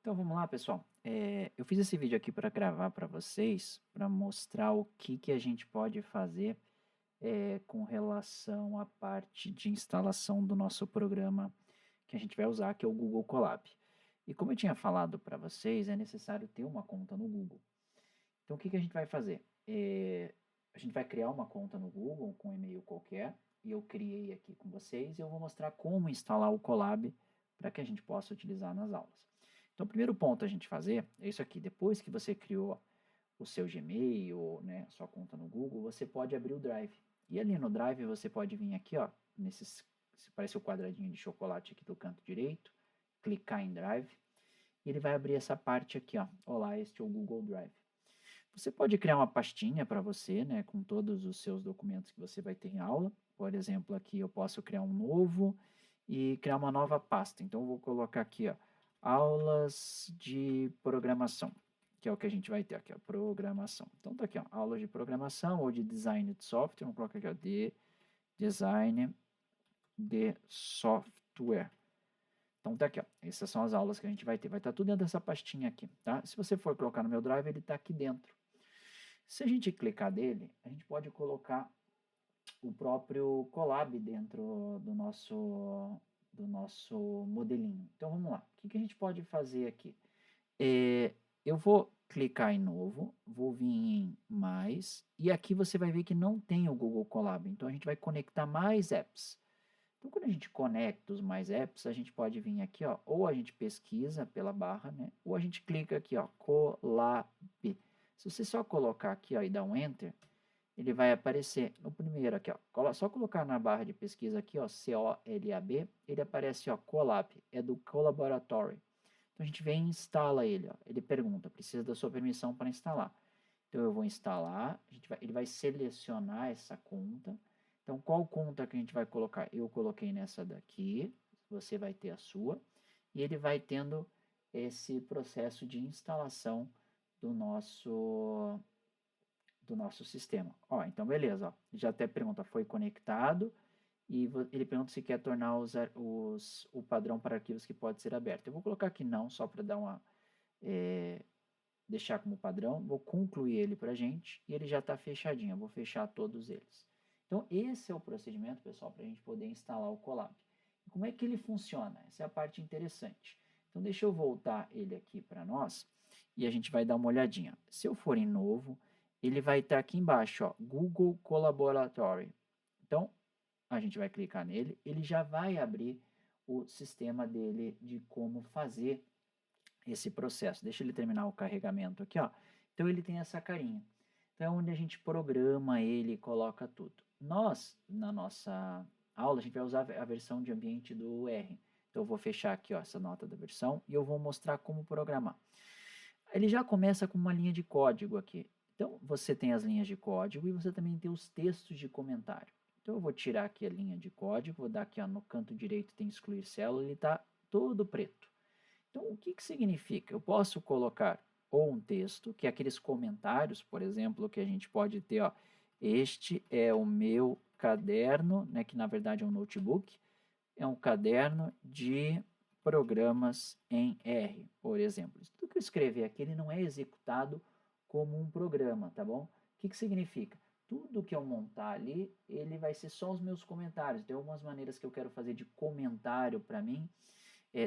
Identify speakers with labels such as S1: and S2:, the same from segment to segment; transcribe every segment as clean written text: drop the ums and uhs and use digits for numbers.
S1: Então vamos lá, pessoal. Eu fiz esse vídeo aqui para gravar para vocês, para mostrar o que a gente pode fazer com relação à parte de instalação do nosso programa que a gente vai usar, que é o Google Colab. E como eu tinha falado para vocês, é necessário ter uma conta no Google. Então o que a gente vai fazer? A gente vai criar uma conta no Google com um e-mail qualquer, e eu criei aqui com vocês, e eu vou mostrar como instalar o Colab para que a gente possa utilizar nas aulas. Então, o primeiro ponto a gente fazer é isso aqui. Depois que você criou o seu Gmail, né, sua conta no Google, você pode abrir o Drive. E ali no Drive você pode vir aqui, ó, nesses, parece o quadradinho de chocolate aqui do canto direito, clicar em Drive, e ele vai abrir essa parte aqui, ó. Olá, este é o Google Drive. Você pode criar uma pastinha para você, né, com todos os seus documentos que você vai ter em aula. Por exemplo, aqui eu posso criar um novo e criar uma nova pasta. Então, eu vou colocar aqui, ó, aulas de programação, que é o que a gente vai ter aqui, ó, programação. Então, tá aqui, ó, aulas de programação ou de design de software. Vamos colocar aqui, ó, de design de software. Então, tá aqui, ó. Essas são as aulas que a gente vai ter. Vai estar tudo dentro dessa pastinha aqui, tá? Se você for colocar no meu Drive, ele está aqui dentro. Se a gente clicar dele, a gente pode colocar o próprio Colab dentro do nosso modelinho. Então vamos lá. O que a gente pode fazer aqui? Eu vou clicar em novo, vou vir em mais, e aqui você vai ver que não tem o Google Colab. Então a gente vai conectar mais apps. Então quando a gente conecta os mais apps, a gente pode vir aqui, ó, ou a gente pesquisa pela barra, né? Ou a gente clica aqui, ó, Colab. Se você só colocar aqui, ó, e dar um Enter, ele vai aparecer no primeiro aqui, ó. Só colocar na barra de pesquisa aqui, ó, COLAB, ele aparece, ó, Colab, é do Collaboratory. Então a gente vem e instala ele, ó. Ele pergunta, precisa da sua permissão para instalar. Então eu vou instalar, ele vai selecionar essa conta. Então qual conta que a gente vai colocar? Eu coloquei nessa daqui, você vai ter a sua, e ele vai tendo esse processo de instalação do nosso sistema. Ó, então beleza, ó. Já até pergunta, foi conectado, e ele pergunta se quer tornar o padrão para arquivos que pode ser aberto. Eu vou colocar aqui não, só para dar uma, deixar como padrão, vou concluir ele para a gente, e ele já está fechadinho, eu vou fechar todos eles. Então esse é o procedimento, pessoal, para a gente poder instalar o Colab. E como é que ele funciona? Essa é a parte interessante. Então deixa eu voltar ele aqui para nós, e a gente vai dar uma olhadinha. Se eu for em novo, ele vai estar aqui embaixo, ó, Google Collaboratory. Então, a gente vai clicar nele, ele já vai abrir o sistema dele de como fazer esse processo. Deixa ele terminar o carregamento aqui, ó. Então, ele tem essa carinha. Então, é onde a gente programa ele e coloca tudo. Nós, na nossa aula, a gente vai usar a versão de ambiente do R. Então, eu vou fechar aqui, ó, essa nota da versão e eu vou mostrar como programar. Ele já começa com uma linha de código aqui. Então, você tem as linhas de código e você também tem os textos de comentário. Então, eu vou tirar aqui a linha de código, vou dar aqui ó, no canto direito tem excluir célula, ele está todo preto. Então, o que significa? Eu posso colocar ou um texto, que é aqueles comentários, por exemplo, que a gente pode ter, ó, este é o meu caderno, né, que na verdade é um notebook, é um caderno de programas em R, por exemplo. Tudo que eu escrever aqui, ele não é executado como um programa, tá bom? O que significa? Tudo que eu montar ali, ele vai ser só os meus comentários. Tem algumas maneiras que eu quero fazer de comentário para mim,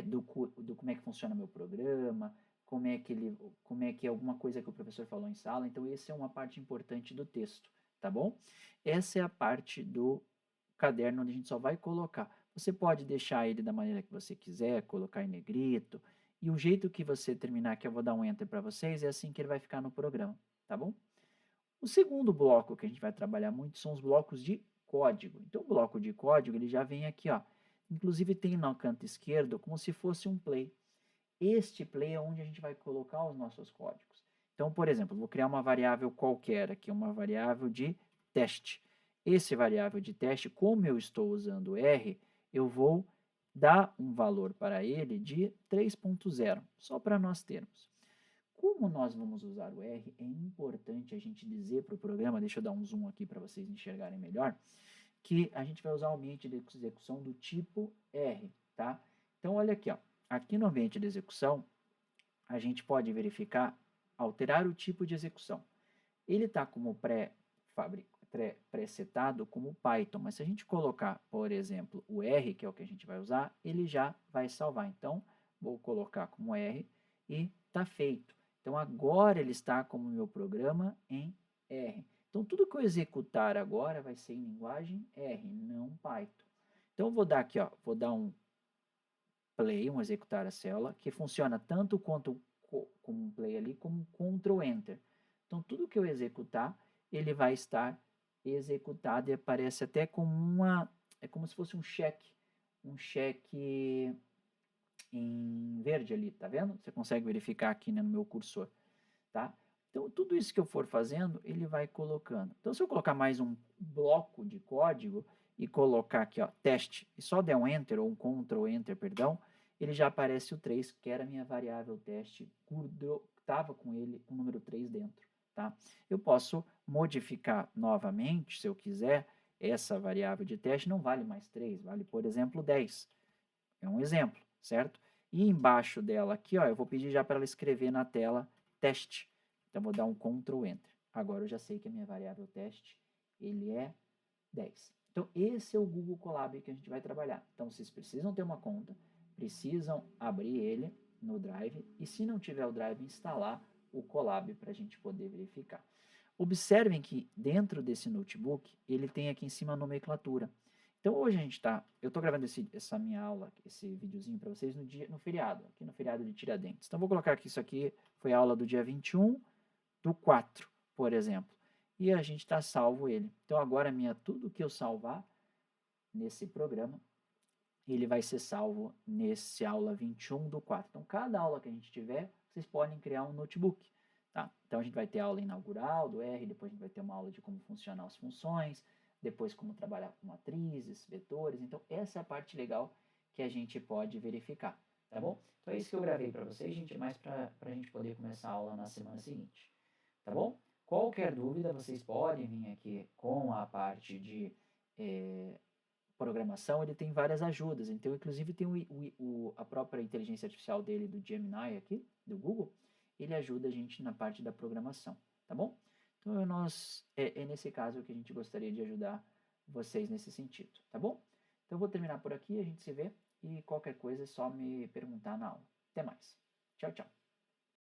S1: do como é que funciona meu programa, como é que é alguma coisa que o professor falou em sala. Então, essa é uma parte importante do texto, tá bom? Essa é a parte do caderno onde a gente só vai colocar. Você pode deixar ele da maneira que você quiser, colocar em negrito, e o jeito que você terminar, que eu vou dar um enter para vocês, é assim que ele vai ficar no programa, tá bom? O segundo bloco que a gente vai trabalhar muito são os blocos de código. Então, o bloco de código, ele já vem aqui, ó. Inclusive tem no canto esquerdo como se fosse um play. Este play é onde a gente vai colocar os nossos códigos. Então, por exemplo, vou criar uma variável qualquer aqui, uma variável de teste. Esse variável de teste, como eu estou usando R, eu vou dar um valor para ele de 3.0, só para nós termos. Como nós vamos usar o R, é importante a gente dizer para o programa, deixa eu dar um zoom aqui para vocês enxergarem melhor, que a gente vai usar o ambiente de execução do tipo R, tá? Então, olha aqui, ó. Aqui no ambiente de execução, a gente pode verificar, alterar o tipo de execução. Ele está como pré-setado como Python, mas se a gente colocar, por exemplo, o R, que é o que a gente vai usar, ele já vai salvar. Então, vou colocar como R e está feito. Então, agora ele está como meu programa em R. Então, tudo que eu executar agora vai ser em linguagem R, não Python. Então, eu vou dar aqui, ó, vou dar um play, um executar a célula, que funciona tanto quanto como um play ali, como um Ctrl Enter. Então, tudo que eu executar, ele vai estar executado e aparece até como é como se fosse um cheque em verde ali, tá vendo? Você consegue verificar aqui, né, no meu cursor, tá? Então, tudo isso que eu for fazendo, ele vai colocando. Então, se eu colocar mais um bloco de código e colocar aqui, ó, teste, e só der um Enter, ou um Ctrl Enter, perdão, ele já aparece o 3, que era a minha variável teste, estava com ele o número 3 dentro, tá? Eu posso modificar novamente, se eu quiser, essa variável de teste não vale mais 3, vale, por exemplo, 10. É um exemplo, certo? E embaixo dela aqui, ó, eu vou pedir já para ela escrever na tela teste. Então, vou dar um Ctrl Enter. Agora eu já sei que a minha variável teste, ele é 10. Então, esse é o Google Colab que a gente vai trabalhar. Então, vocês precisam ter uma conta, precisam abrir ele no Drive, e se não tiver o Drive, instalar o Colab para a gente poder verificar. Observem que dentro desse notebook, ele tem aqui em cima a nomenclatura. Então, hoje a gente está, eu estou gravando essa minha aula, esse videozinho para vocês no feriado, aqui no feriado de Tiradentes. Então, vou colocar que isso aqui foi a aula do dia 21/4, por exemplo. E a gente está salvo ele. Então, agora tudo que eu salvar nesse programa, ele vai ser salvo nesse aula 21/4. Então, cada aula que a gente tiver, vocês podem criar um notebook. Tá? Então, a gente vai ter a aula inaugural do R, depois a gente vai ter uma aula de como funcionam as funções, depois como trabalhar com matrizes, vetores. Então, essa é a parte legal que a gente pode verificar. Tá bom? Então, é isso que eu gravei para vocês, gente, mais para a gente poder começar a aula na semana seguinte. Tá bom? Qualquer dúvida, vocês podem vir aqui com a parte de programação, ele tem várias ajudas. Então, inclusive, tem a própria inteligência artificial dele, do Gemini aqui, do Google, ele ajuda a gente na parte da programação, tá bom? Então, é nesse caso que a gente gostaria de ajudar vocês nesse sentido, tá bom? Então, eu vou terminar por aqui, a gente se vê, e qualquer coisa é só me perguntar na aula. Até mais. Tchau, tchau.